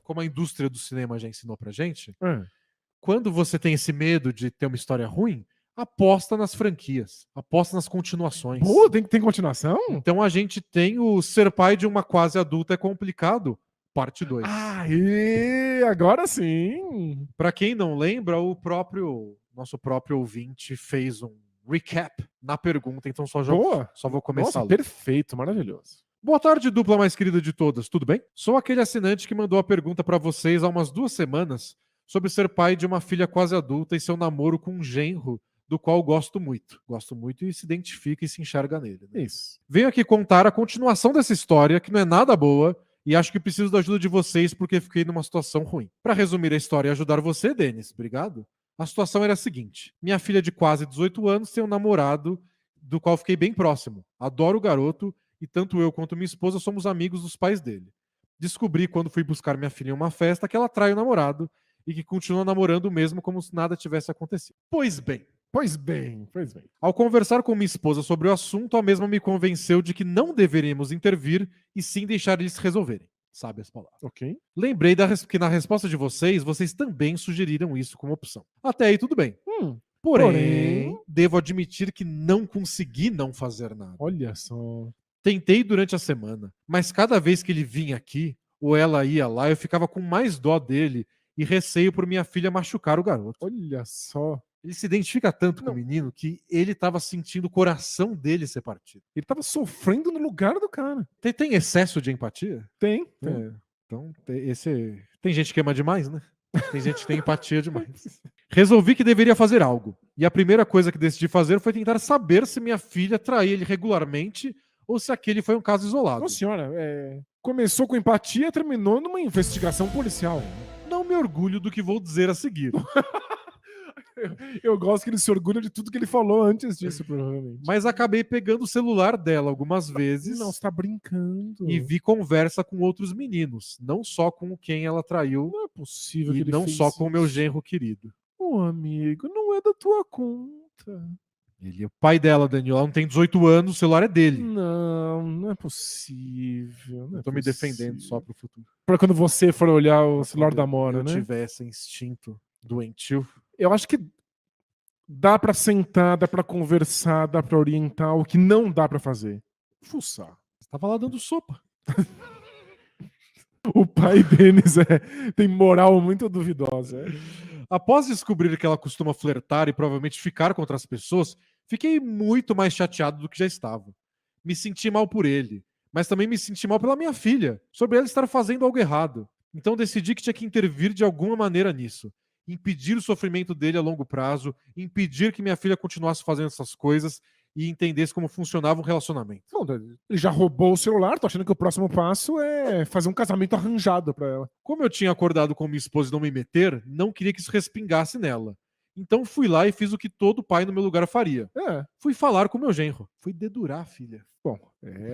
como a indústria do cinema já ensinou pra gente, Ah, quando você tem esse medo de ter uma história ruim, aposta nas franquias, aposta nas continuações. boa, tem continuação? Então a gente tem o Ser Pai de uma Quase Adulta é Complicado, parte 2. Aê, agora sim. Para quem não lembra, nosso próprio ouvinte fez um recap na pergunta, então Boa. só vou começar Nossa, a ler. perfeito, maravilhoso. Boa tarde, dupla mais querida de todas, tudo bem? Sou aquele assinante que mandou a pergunta para vocês há umas 2 semanas sobre ser pai de uma filha quase adulta e seu namoro com um genro do qual gosto muito. Gosto muito e se identifica e se enxerga nele. Né? Isso. Venho aqui contar a continuação dessa história, que não é nada boa, e acho que preciso da ajuda de vocês porque fiquei numa situação ruim. Para resumir a história e ajudar você, Denis, obrigado. A situação era a seguinte: minha filha de quase 18 anos tem um namorado do qual fiquei bem próximo. Adoro o garoto e tanto eu quanto minha esposa somos amigos dos pais dele. Descobri quando fui buscar minha filha em uma festa que ela trai o namorado e que continua namorando mesmo como se nada tivesse acontecido. Pois bem, Pois bem, pois bem. ao conversar com minha esposa sobre o assunto, a mesma me convenceu de que não deveríamos intervir e sim deixar eles resolverem. Sabe as palavras. Ok. Lembrei que na resposta de vocês também sugeriram isso como opção. Até aí tudo bem. Porém, devo admitir que não consegui não fazer nada. Olha só. Tentei durante a semana, mas cada vez que ele vinha aqui, ou ela ia lá, eu ficava com mais dó dele e receio por minha filha machucar o garoto. Olha só. Ele se identifica tanto com o Não. menino que ele estava sentindo o coração dele ser partido. Ele tava sofrendo no lugar do cara. Tem excesso de empatia? Tem. É, então, tem gente que ama demais, né? Tem gente que tem empatia demais. Resolvi que deveria fazer algo. E a primeira coisa que decidi fazer foi tentar saber se minha filha traía ele regularmente ou se aquele foi um caso isolado. Nossa senhora, começou com empatia, terminou numa investigação policial. Não me orgulho do que vou dizer a seguir. Eu gosto que ele se orgulha de tudo que ele falou antes disso, provavelmente. Mas acabei pegando o celular dela algumas vezes Não, você tá brincando. e vi conversa com outros meninos, não só com quem ela traiu Não é possível que e ele não fez só com o meu isso. genro querido. Ô, amigo, não é da tua conta. Ele é o pai dela, Daniel. Ela não tem 18 anos, o celular é dele. Não é possível. Não Eu é tô me defendendo só possível. pro futuro. Pra quando você for olhar o celular Quando da Mora, eu né? tiver esse instinto doentio. Eu acho que dá pra sentar, dá pra conversar, dá pra orientar. O que não dá pra fazer? Fuçar. Você tava lá dando sopa. O pai deles tem moral muito duvidosa. Após descobrir que ela costuma flertar e provavelmente ficar com outras pessoas, fiquei muito mais chateado do que já estava. Me senti mal por ele, mas também me senti mal pela minha filha, sobre ela estar fazendo algo errado. Então decidi que tinha que intervir de alguma maneira nisso. Impedir o sofrimento dele a longo prazo, impedir que minha filha continuasse fazendo essas coisas e entendesse como funcionava um relacionamento. Bom, ele já roubou o celular, tô achando que o próximo passo é fazer um casamento arranjado pra ela. Como eu tinha acordado com minha esposa e não me meter, não queria que isso respingasse nela. Então fui lá e fiz o que todo pai no meu lugar faria. Fui falar com meu genro. Fui dedurar a filha. Bom,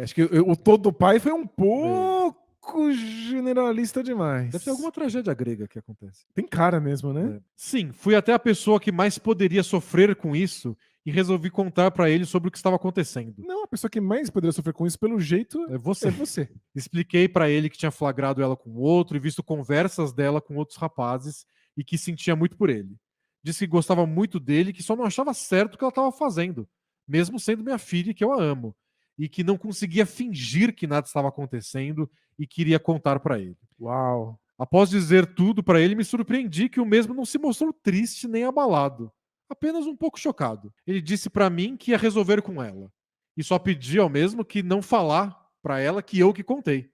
acho que o todo pai foi um pouco generalista demais. Deve ter alguma tragédia grega que acontece. Tem cara mesmo, né? Sim, fui até a pessoa que mais poderia sofrer com isso e resolvi contar pra ele sobre o que estava acontecendo. Não, a pessoa que mais poderia sofrer com isso, pelo jeito, É você. é você. Expliquei pra ele que tinha flagrado ela com outro e visto conversas dela com outros rapazes e que sentia muito por ele. Disse que gostava muito dele e que só não achava certo o que ela estava fazendo, mesmo sendo minha filha e que eu a amo, e que não conseguia fingir que nada estava acontecendo e queria contar pra ele. Uau. Após dizer tudo pra ele, me surpreendi que o mesmo não se mostrou triste nem abalado, apenas um pouco chocado. Ele disse pra mim que ia resolver com ela e só pedi ao mesmo que não falar pra ela que eu que contei.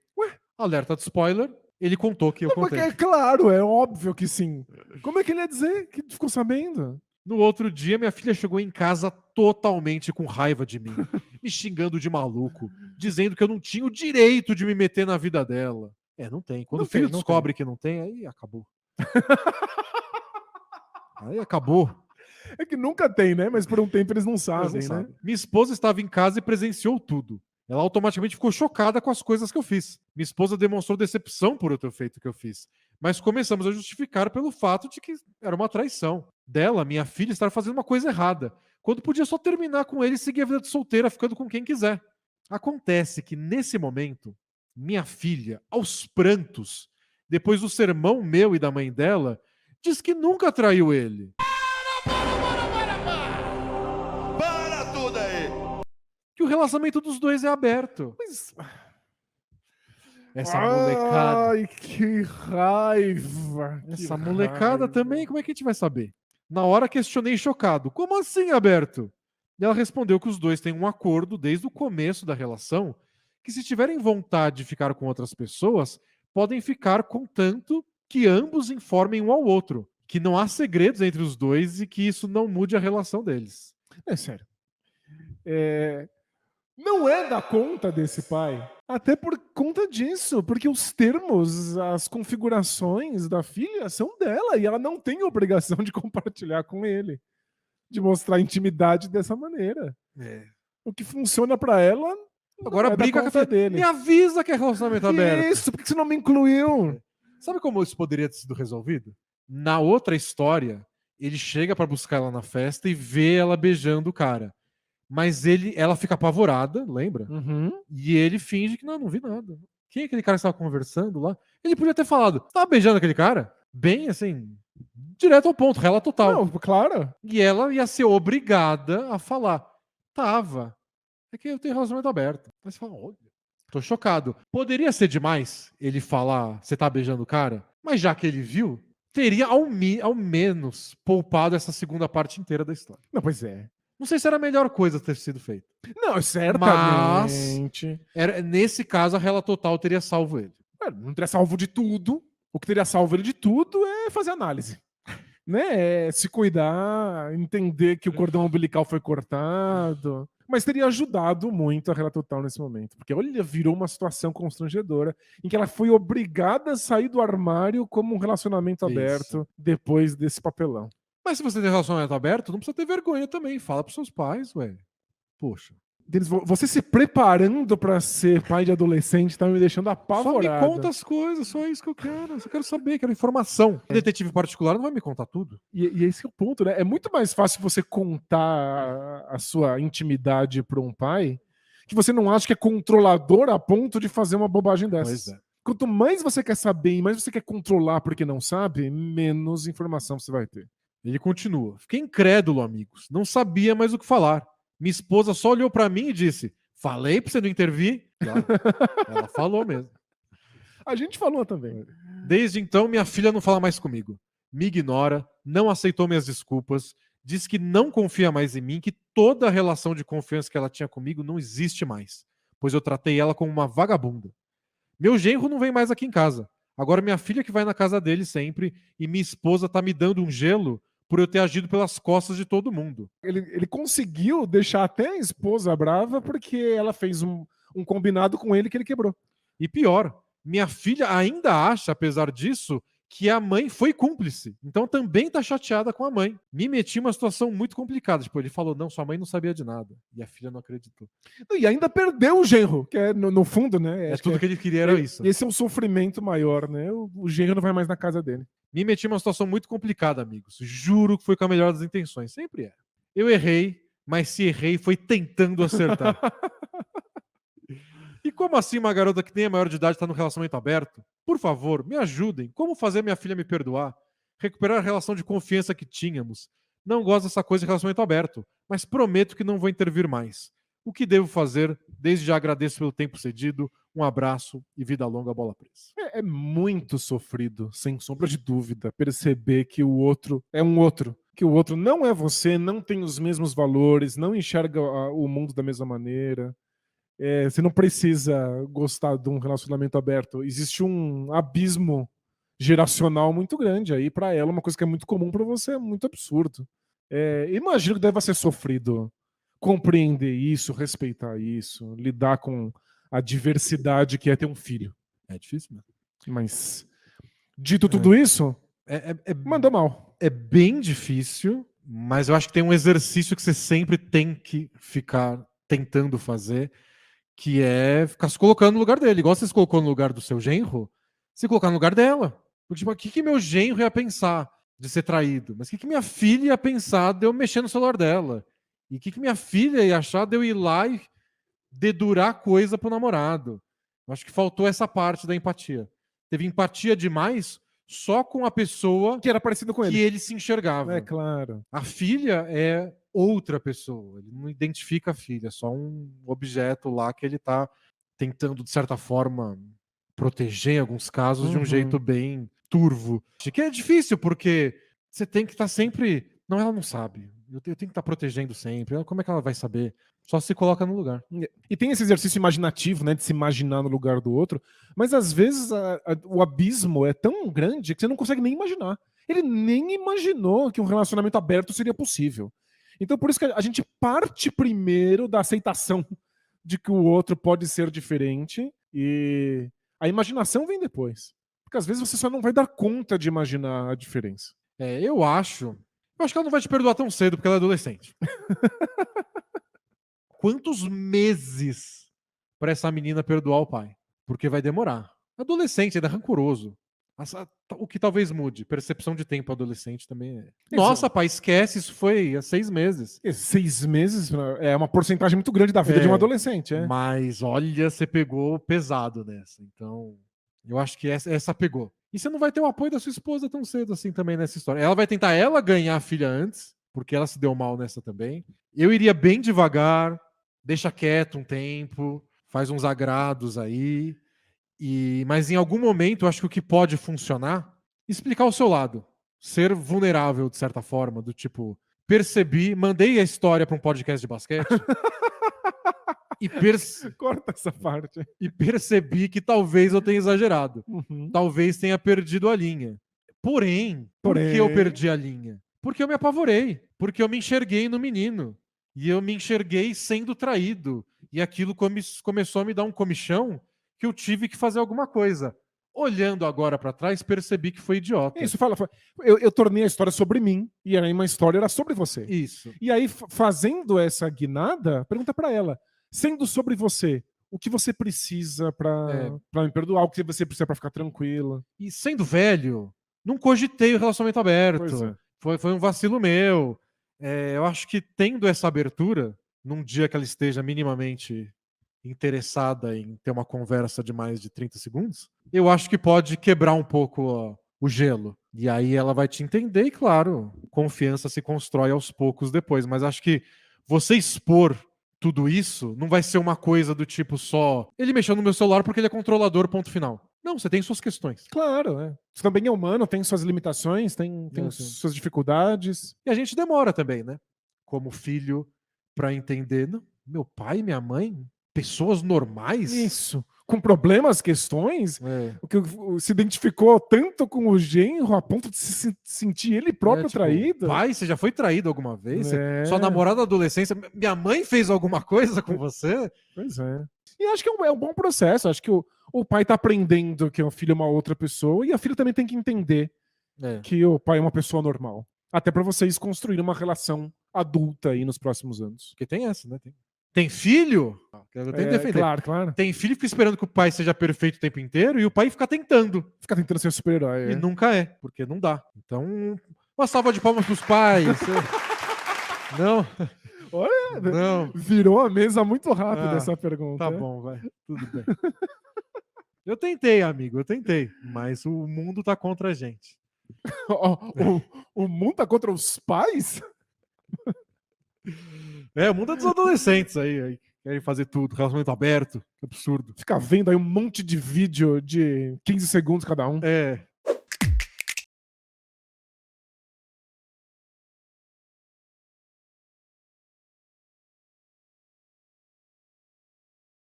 Alerta de spoiler, ele contou que eu Porque contei. é claro, é óbvio que sim. Como é que ele ia dizer que ficou sabendo? No outro dia, minha filha chegou em casa totalmente com raiva de mim, me xingando de maluco, dizendo que eu não tinha o direito de me meter na vida dela. Não tem. Quando Não o filho tem, não descobre que não tem, aí acabou. Aí acabou. É que nunca tem, né? Mas por um tempo eles não Eles sabem, não né? sabem. Minha esposa estava em casa e presenciou tudo. Ela automaticamente ficou chocada com as coisas que eu fiz. Minha esposa demonstrou decepção por eu ter feito o que eu fiz. Mas começamos a justificar pelo fato de que era uma traição. Dela, minha filha, estar fazendo uma coisa errada, quando podia só terminar com ele e seguir a vida de solteira, ficando com quem quiser. Acontece que, nesse momento, minha filha, aos prantos, depois do sermão meu e da mãe dela, diz que nunca traiu ele. Para tudo aí! Que o relacionamento dos dois é aberto. Mas... Essa molecada. Ai, que raiva. Essa molecada também, como é que a gente vai saber? Na hora questionei chocado. Como assim, aberto? E ela respondeu que os dois têm um acordo desde o começo da relação, que se tiverem vontade de ficar com outras pessoas, podem ficar contanto que ambos informem um ao outro. Que não há segredos entre os dois e que isso não mude a relação deles. É sério. Não é da conta desse pai. Até por conta disso, porque os termos, as configurações da filha são dela e ela não tem obrigação de compartilhar com ele, de mostrar intimidade dessa maneira. O que funciona pra ela Agora não é da briga com a conta filha. dele. Me avisa que é relacionamento aberto. Isso, por que você não me incluiu? Sabe como isso poderia ter sido resolvido? Na outra história, ele chega pra buscar ela na festa e vê ela beijando o cara. Mas ela fica apavorada, lembra? Uhum. E ele finge que não vi nada. Quem é aquele cara que estava conversando lá? Ele podia ter falado, tava beijando aquele cara? Bem assim, direto ao ponto, rela total. Não, claro. E ela ia ser obrigada a falar, tava. É que eu tenho relacionamento aberto. Mas você fala, olha, tô chocado. Poderia ser demais ele falar, você tá beijando o cara? Mas já que ele viu, teria ao menos poupado essa segunda parte inteira da história. Não, pois é. Não sei se era a melhor coisa a ter sido feita. Não, certamente. Nesse caso, a Rela Total teria salvo ele. Não teria salvo de tudo. O que teria salvo ele de tudo é fazer análise. Né? É se cuidar, entender que o cordão umbilical foi cortado. Mas teria ajudado muito a Rela Total nesse momento. Porque, olha, virou uma situação constrangedora em que ela foi obrigada a sair do armário como um relacionamento aberto depois desse papelão. Mas se você tem relacionamento aberto, não precisa ter vergonha também. Fala pros seus pais, ué. Poxa. Denis, você se preparando pra ser pai de adolescente tá me deixando apavorado. Só me conta as coisas, só isso que eu quero. Eu só quero saber, quero informação. O detetive particular não vai me contar tudo. E esse é o ponto, né? É muito mais fácil você contar a sua intimidade pra um pai que você não acha que é controlador a ponto de fazer uma bobagem dessa. Pois é. Quanto mais você quer saber e mais você quer controlar porque não sabe, menos informação você vai ter. Ele continua. Fiquei incrédulo, amigos. Não sabia mais o que falar. Minha esposa só olhou pra mim e disse, falei pra você não intervir? Claro. Ela falou mesmo. A gente falou também. Desde então, minha filha não fala mais comigo. Me ignora, não aceitou minhas desculpas, diz que não confia mais em mim, que toda a relação de confiança que ela tinha comigo não existe mais, pois eu tratei ela como uma vagabunda. Meu genro não vem mais aqui em casa. Agora minha filha que vai na casa dele sempre e minha esposa tá me dando um gelo por eu ter agido pelas costas de todo mundo. Ele conseguiu deixar até a esposa brava porque ela fez um combinado com ele que ele quebrou. E pior, minha filha ainda acha, apesar disso, que a mãe foi cúmplice. Então também tá chateada com a mãe. Me meti em uma situação muito complicada. Tipo, ele falou, não, sua mãe não sabia de nada. E a filha não acreditou. E ainda perdeu o genro, que é, no fundo, né? Tudo que ele queria era isso. Esse é um sofrimento maior, né? O genro não vai mais na casa dele. Me meti em uma situação muito complicada, amigos. Juro que foi com a melhor das intenções. Sempre é. Eu errei, mas se errei foi tentando acertar. E como assim uma garota que nem é maior de idade está no relacionamento aberto? Por favor, me ajudem. Como fazer minha filha me perdoar? Recuperar a relação de confiança que tínhamos. Não gosto dessa coisa de relacionamento aberto, mas prometo que não vou intervir mais. O que devo fazer? Desde já agradeço pelo tempo cedido. Um abraço e vida longa, bola presa. É muito sofrido, sem sombra de dúvida, perceber que o outro é um outro. Que o outro não é você, não tem os mesmos valores, não enxerga o mundo da mesma maneira. Você não precisa gostar de um relacionamento aberto. Existe um abismo geracional muito grande aí para ela, uma coisa que é muito comum para você, é muito absurdo. Imagino que deva ser sofrido compreender isso, respeitar isso, lidar com a diversidade que é ter um filho. É difícil, né? Mas, dito tudo isso, manda mal. É bem difícil, mas eu acho que tem um exercício que você sempre tem que ficar tentando fazer, que é ficar se colocando no lugar dele. Igual você se colocou no lugar do seu genro, se colocar no lugar dela. Porque, tipo, o que meu genro ia pensar de ser traído? Mas o que minha filha ia pensar de eu mexer no celular dela? E o que minha filha ia achar de eu ir lá e dedurar coisa pro namorado? Eu acho que faltou essa parte da empatia. teve empatia demais só com a pessoa Que era parecido com que ele. ele se enxergava. É claro. A filha é outra pessoa. Ele não identifica a filha, é só um objeto lá que ele tá tentando, de certa forma, proteger em alguns casos de um Uhum. jeito bem turvo. Acho que é difícil, porque você tem que estar sempre. Não, ela não sabe. Eu tenho que estar protegendo sempre. Como é que ela vai saber? Só se coloca no lugar. E tem esse exercício imaginativo, né, de se imaginar no lugar do outro, mas às vezes o abismo é tão grande que você não consegue nem imaginar. Ele nem imaginou que um relacionamento aberto seria possível. Então por isso que a gente parte primeiro da aceitação de que o outro pode ser diferente e a imaginação vem depois. Porque às vezes você só não vai dar conta de imaginar a diferença. Eu acho. Eu acho que ela não vai te perdoar tão cedo, porque ela é adolescente. Quantos meses para essa menina perdoar o pai? Porque vai demorar. Adolescente, ainda é rancoroso. O que talvez mude. Percepção de tempo adolescente também é. Nossa, pai, esquece, isso foi há 6 meses. 6 meses é uma porcentagem muito grande da vida de um adolescente, é. Mas olha, você pegou pesado nessa. Então, eu acho que essa pegou. E você não vai ter o apoio da sua esposa tão cedo assim também nessa história. Ela vai tentar ganhar a filha antes, porque ela se deu mal nessa também. Eu iria bem devagar, deixa quieto um tempo, faz uns agrados aí. Mas em algum momento, eu acho que o que pode funcionar, explicar o seu lado. Ser vulnerável, de certa forma, do tipo, mandei a história para um podcast de basquete Corta essa parte. e percebi que talvez eu tenha exagerado. Uhum. Talvez tenha perdido a linha. Porém, por que eu perdi a linha? Porque eu me apavorei. Porque eu me enxerguei no menino. E eu me enxerguei sendo traído. E aquilo começou a me dar um comichão que eu tive que fazer alguma coisa. Olhando agora pra trás, percebi que foi idiota. Isso, eu tornei a história sobre mim e aí uma história era sobre você. Isso. E aí, fazendo essa guinada, pergunta pra ela, sendo sobre você, o que você precisa pra me perdoar, o que você precisa pra ficar tranquila. E sendo velho, não cogitei o relacionamento aberto. Pois é. Foi um vacilo meu. Eu acho que tendo essa abertura, num dia que ela esteja minimamente interessada em ter uma conversa de mais de 30 segundos, eu acho que pode quebrar um pouco o gelo. E aí ela vai te entender e, claro, confiança se constrói aos poucos depois. Mas acho que você expor tudo isso não vai ser uma coisa do tipo só ele mexeu no meu celular porque ele é controlador, ponto final. Não, você tem suas questões. Claro, é. Você também é humano, tem suas limitações, tem suas dificuldades. E a gente demora também, né? Como filho, pra entender. Não, meu pai e minha mãe, pessoas normais. Isso. Com problemas, questões, o que se identificou tanto com o genro a ponto de se sentir ele próprio tipo, traído. Pai, você já foi traído alguma vez? É. Sua namorada na adolescência, minha mãe fez alguma coisa com você? Pois é. E acho que é um bom processo. Acho que o pai tá aprendendo que o filho é uma outra pessoa e a filha também tem que entender que o pai é uma pessoa normal. Até pra vocês construírem uma relação adulta aí nos próximos anos. Porque tem essa, né? Tem filho? Eu tenho que defender. Claro. Tem filho que fica esperando que o pai seja perfeito o tempo inteiro e o pai fica tentando. Fica tentando ser super-herói. E nunca é, porque não dá. Então, uma salva de palmas pros pais. Não. Olha, não. Virou a mesa muito rápido essa pergunta. Tá bom, vai. Tudo bem. Eu tentei, amigo, eu tentei. Mas o mundo tá contra a gente. O mundo tá contra os pais? O mundo é dos adolescentes aí. Querem fazer tudo, relacionamento aberto. Que absurdo. Fica vendo aí um monte de vídeo de 15 segundos cada um.